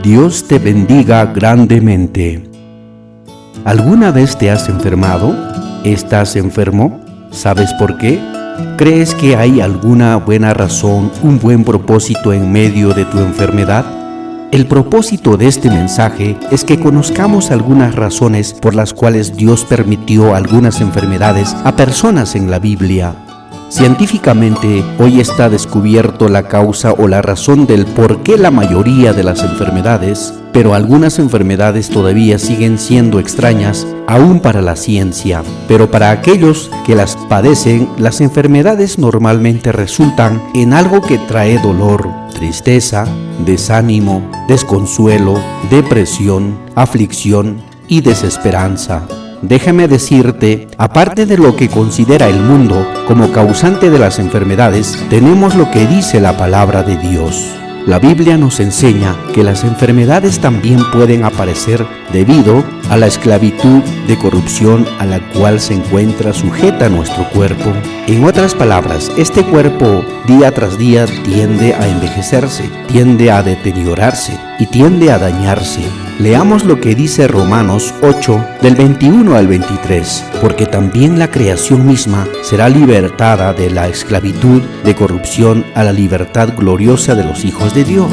Dios te bendiga grandemente. ¿Alguna vez te has enfermado? ¿Estás enfermo? ¿Sabes por qué? ¿Crees que hay alguna buena razón, un buen propósito en medio de tu enfermedad? El propósito de este mensaje es que conozcamos algunas razones por las cuales Dios permitió algunas enfermedades a personas en la Biblia. Científicamente, hoy está descubierto la causa o la razón del por qué la mayoría de las enfermedades, pero algunas enfermedades todavía siguen siendo extrañas aún para la ciencia. Pero para aquellos que las padecen, las enfermedades normalmente resultan en algo que trae dolor, tristeza, desánimo, desconsuelo, depresión, aflicción y desesperanza. Déjame decirte, aparte de lo que considera el mundo como causante de las enfermedades, tenemos lo que dice la palabra de Dios. La Biblia nos enseña que las enfermedades también pueden aparecer debido a la esclavitud de corrupción a la cual se encuentra sujeta nuestro cuerpo. En otras palabras, este cuerpo día tras día tiende a envejecerse, tiende a deteriorarse y tiende a dañarse. Leamos lo que dice Romanos 8, del 21 al 23, porque también la creación misma será libertada de la esclavitud de corrupción a la libertad gloriosa de los hijos de Dios.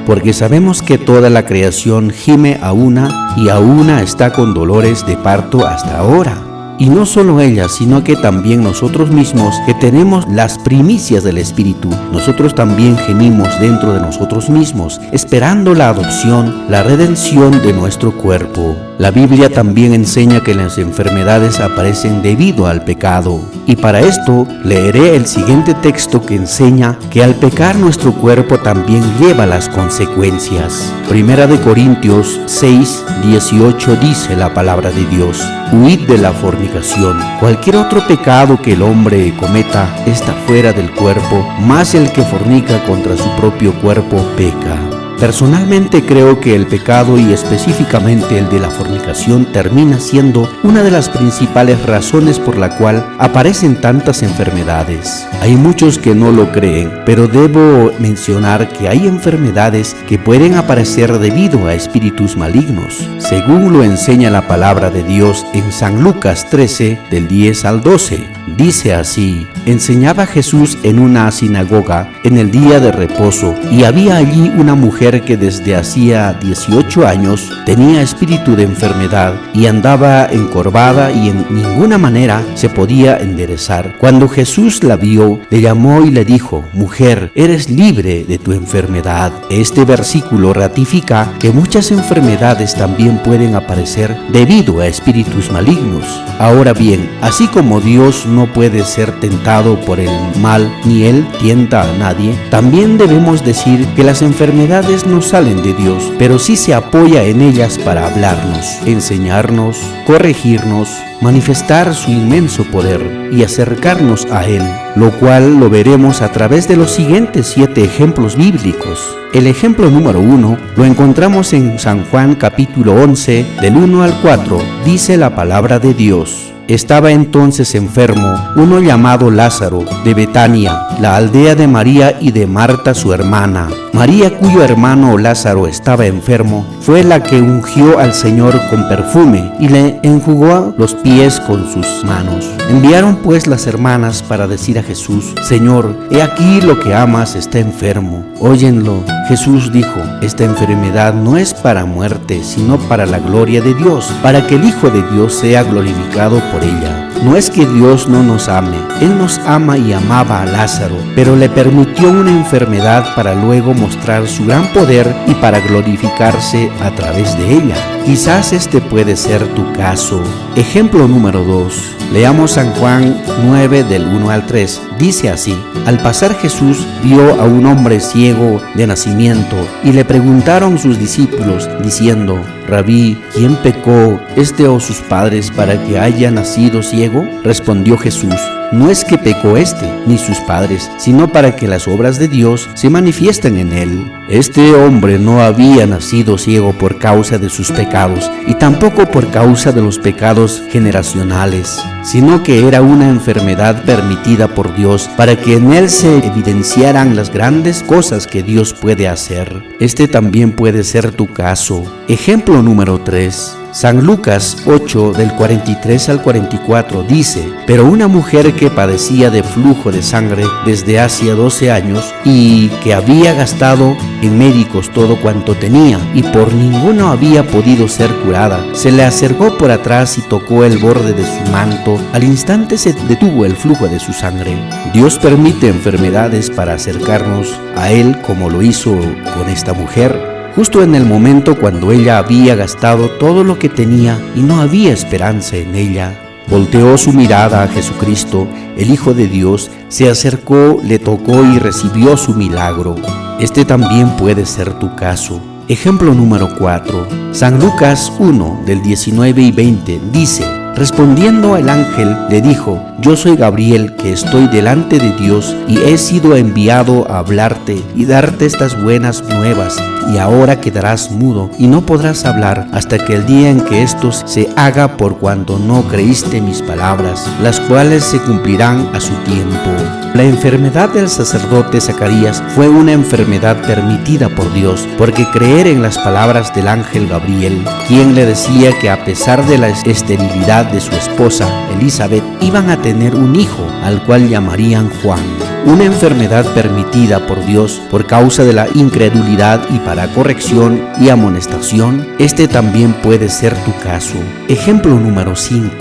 Porque sabemos que toda la creación gime a una y a una está con dolores de parto hasta ahora. Y no solo ella, sino que también nosotros mismos, que tenemos las primicias del Espíritu, nosotros también gemimos dentro de nosotros mismos, esperando la adopción, la redención de nuestro cuerpo. La Biblia también enseña que las enfermedades aparecen debido al pecado. Y para esto leeré el siguiente texto que enseña que al pecar nuestro cuerpo también lleva las consecuencias. Primera de Corintios 6, 18 dice la palabra de Dios: huid de la fornicación. Cualquier otro pecado que el hombre cometa está fuera del cuerpo, mas el que fornica contra su propio cuerpo peca. Personalmente creo que el pecado, y específicamente el de la fornicación, termina siendo una de las principales razones por la cual aparecen tantas enfermedades. Hay muchos que no lo creen, pero debo mencionar que hay enfermedades que pueden aparecer debido a espíritus malignos, según lo enseña la palabra de Dios en San Lucas 13, del 10 al 12. Dice así: enseñaba Jesús en una sinagoga en el día de reposo, y había allí una mujer que desde hacía 18 años tenía espíritu de enfermedad y andaba encorvada y en ninguna manera se podía enderezar. Cuando Jesús la vio, le llamó y le dijo: mujer, eres libre de tu enfermedad. Este versículo ratifica que muchas enfermedades también pueden aparecer debido a espíritus malignos. Ahora bien, así como Dios no puede ser tentado por el mal, ni Él tienta a nadie, también debemos decir que las enfermedades no salen de Dios, pero sí se apoya en ellas para hablarnos, enseñarnos, corregirnos, manifestar su inmenso poder y acercarnos a Él, lo cual lo veremos a través de los siguientes 7 ejemplos bíblicos. El ejemplo número 1 lo encontramos en San Juan capítulo 11, del 1 al 4, dice la palabra de Dios: estaba entonces enfermo uno llamado Lázaro, de Betania, la aldea de María y de Marta su hermana. María, cuyo hermano Lázaro estaba enfermo, fue la que ungió al Señor con perfume y le enjugó los pies con sus manos. Enviaron pues las hermanas para decir a Jesús: Señor, he aquí lo que amas está enfermo. Óyenlo. Jesús dijo: esta enfermedad no es para muerte, sino para la gloria de Dios, para que el Hijo de Dios sea glorificado por ella. No es que Dios no nos ame, Él nos ama y amaba a Lázaro, pero le permitió una enfermedad para luego mostrar su gran poder y para glorificarse a través de ella. Quizás este puede ser tu caso. Ejemplo número 2. Leamos San Juan 9, del 1 al 3. Dice así: al pasar Jesús vio a un hombre ciego de nacimiento y le preguntaron sus discípulos diciendo: Rabí, ¿quién pecó, este o sus padres, para que haya nacido ciego? Respondió Jesús: no es que pecó este ni sus padres, sino para que las obras de Dios se manifiesten en él. Este hombre no había nacido ciego por causa de sus pecados, y tampoco por causa de los pecados generacionales, sino que era una enfermedad permitida por Dios para que en él se evidenciaran las grandes cosas que Dios puede hacer. Este también puede ser tu caso. Ejemplo número 3. San Lucas 8, del 43 al 44 dice: pero una mujer que padecía de flujo de sangre desde hacía 12 años y que había gastado en médicos todo cuanto tenía y por ninguno había podido ser curada, se le acercó por atrás y tocó el borde de su manto. Al instante se detuvo el flujo de su sangre. Dios permite enfermedades para acercarnos a Él, como lo hizo con esta mujer, justo en el momento cuando ella había gastado todo lo que tenía y no había esperanza en ella. Volteó su mirada a Jesucristo, el Hijo de Dios, se acercó, le tocó y recibió su milagro. Este también puede ser tu caso. Ejemplo número 4. San Lucas 1, del 19 y 20 dice: respondiendo el ángel le dijo: yo soy Gabriel, que estoy delante de Dios y he sido enviado a hablarte y darte estas buenas nuevas, y ahora quedarás mudo y no podrás hablar hasta que el día en que esto se haga, por cuanto no creíste mis palabras, las cuales se cumplirán a su tiempo. La enfermedad del sacerdote Zacarías fue una enfermedad permitida por Dios, porque creer en las palabras del ángel Gabriel, quien le decía que a pesar de la esterilidad de su esposa Elizabeth, iban a tener un hijo, al cual llamarían Juan. Una enfermedad permitida por Dios por causa de la incredulidad y para corrección y amonestación. Este también puede ser tu caso. Ejemplo número 5.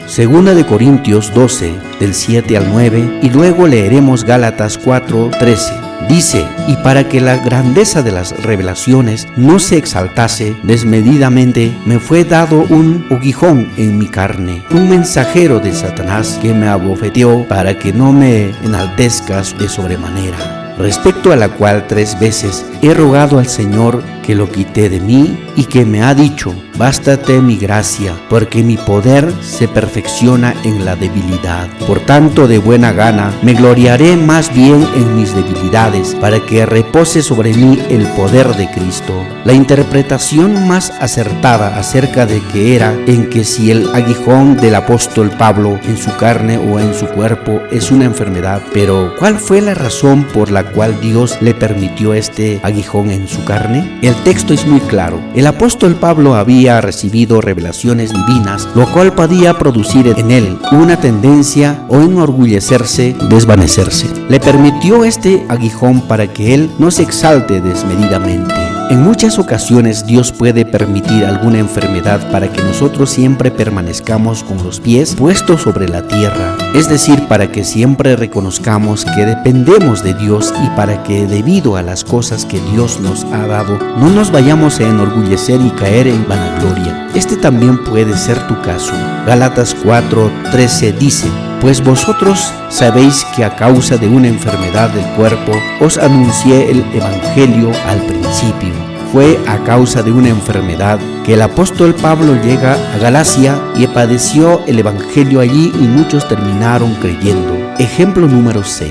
Segunda de Corintios 12, del 7 al 9, y luego leeremos Gálatas 4, 13. Dice: y para que la grandeza de las revelaciones no se exaltase desmedidamente, me fue dado un aguijón en mi carne, un mensajero de Satanás que me abofeteó para que no me enaltezcas de sobremanera. Respecto a la cual 3 veces he rogado al Señor que lo quite de mí, y que me ha dicho: bástate mi gracia, porque mi poder se perfecciona en la debilidad. Por tanto, de buena gana me gloriaré más bien en mis debilidades, para que repose sobre mí el poder de Cristo. La interpretación más acertada acerca de que era en que si el aguijón del apóstol Pablo en su carne o en su cuerpo es una enfermedad, pero ¿cuál fue la razón por la cual Dios le permitió este aguijón en su carne? El texto es muy claro. El apóstol Pablo había recibido revelaciones divinas, lo cual podía producir en él una tendencia o enorgullecerse, desvanecerse. Le permitió este aguijón para que él no se exalte desmedidamente. En muchas ocasiones Dios puede permitir alguna enfermedad para que nosotros siempre permanezcamos con los pies puestos sobre la tierra, es decir, para que siempre reconozcamos que dependemos de Dios y para que, debido a las cosas que Dios nos ha dado, no nos vayamos a enorgullecer y caer en vanagloria. Este también puede ser tu caso. Gálatas 4:13 dice: pues vosotros sabéis que a causa de una enfermedad del cuerpo os anuncié el evangelio al principio. Fue a causa de una enfermedad que el apóstol Pablo llega a Galacia y padeció el evangelio allí, y muchos terminaron creyendo. Ejemplo número 6.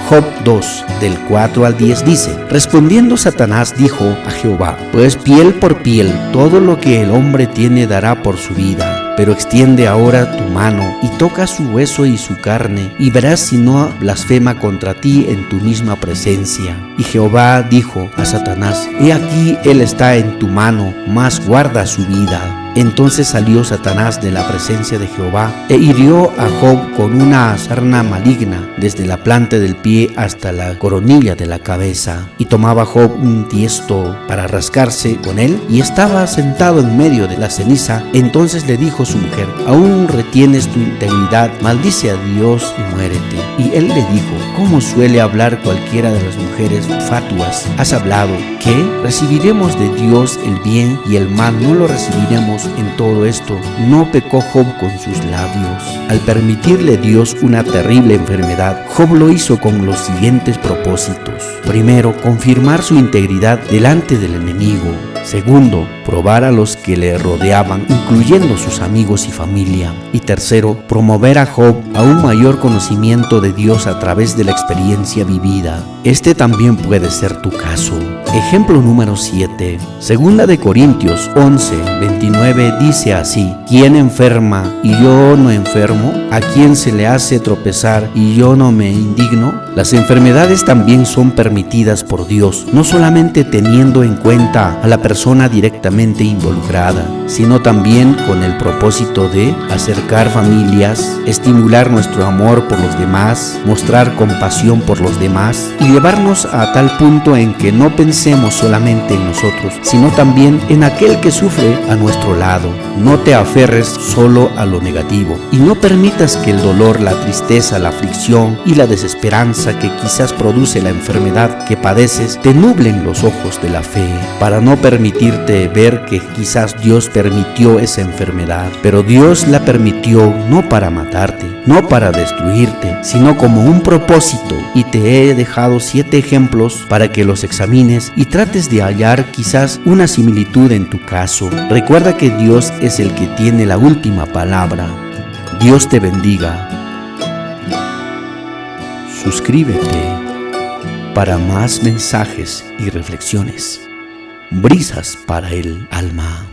Job 2, del 4 al 10 dice: respondiendo Satanás dijo a Jehová: pues piel por piel, todo lo que el hombre tiene dará por su vida. Pero extiende ahora tu mano y toca su hueso y su carne, y verás si no blasfema contra ti en tu misma presencia. Y Jehová dijo a Satanás: he aquí él está en tu mano, mas guarda su vida. Entonces salió Satanás de la presencia de Jehová e hirió a Job con una sarna maligna desde la planta del pie hasta la coronilla de la cabeza. Y tomaba Job un tiesto para rascarse con él, y estaba sentado en medio de la ceniza. Entonces le dijo su mujer: aún retienes tu integridad, maldice a Dios y muérete. Y él le dijo: ¿cómo suele hablar cualquiera de las mujeres fatuas? ¿Has hablado? ¿Qué? ¿Recibiremos de Dios el bien y el mal no lo recibiremos fijémonos en todo esto, no pecó Job con sus labios. Al permitirle Dios una terrible enfermedad, Job lo hizo con los siguientes propósitos. Primero, confirmar su integridad delante del enemigo. Segundo, probar a los que le rodeaban, incluyendo sus amigos y familia. Y tercero, promover a Job a un mayor conocimiento de Dios a través de la experiencia vivida. Este también puede ser tu caso. Ejemplo número 7. Segunda de Corintios 11:29 dice así: ¿Quién enferma y yo no enfermo? ¿A quién se le hace tropezar y yo no me indigno? Las enfermedades también son permitidas por Dios, no solamente teniendo en cuenta a la persona directamente involucrada, sino también con el propósito de acercar familias, estimular nuestro amor por los demás, mostrar compasión por los demás y llevarnos a tal punto en que no pensemos solamente en nosotros, sino también en aquel que sufre a nuestro lado. No te aferres solo a lo negativo y no permitas que el dolor, la tristeza, la aflicción y la desesperanza que quizás produce la enfermedad que padeces te nublen los ojos de la fe, para no permitirte ver que quizás Dios permitió esa enfermedad, pero Dios la permitió no para matarte, no para destruirte, sino como un propósito. Y te he dejado 7 ejemplos para que los examines y trates de hallar quizás una similitud en tu caso. Recuerda que Dios es el que tiene la última palabra. Dios te bendiga. Suscríbete para más mensajes y reflexiones. Brisas para el alma.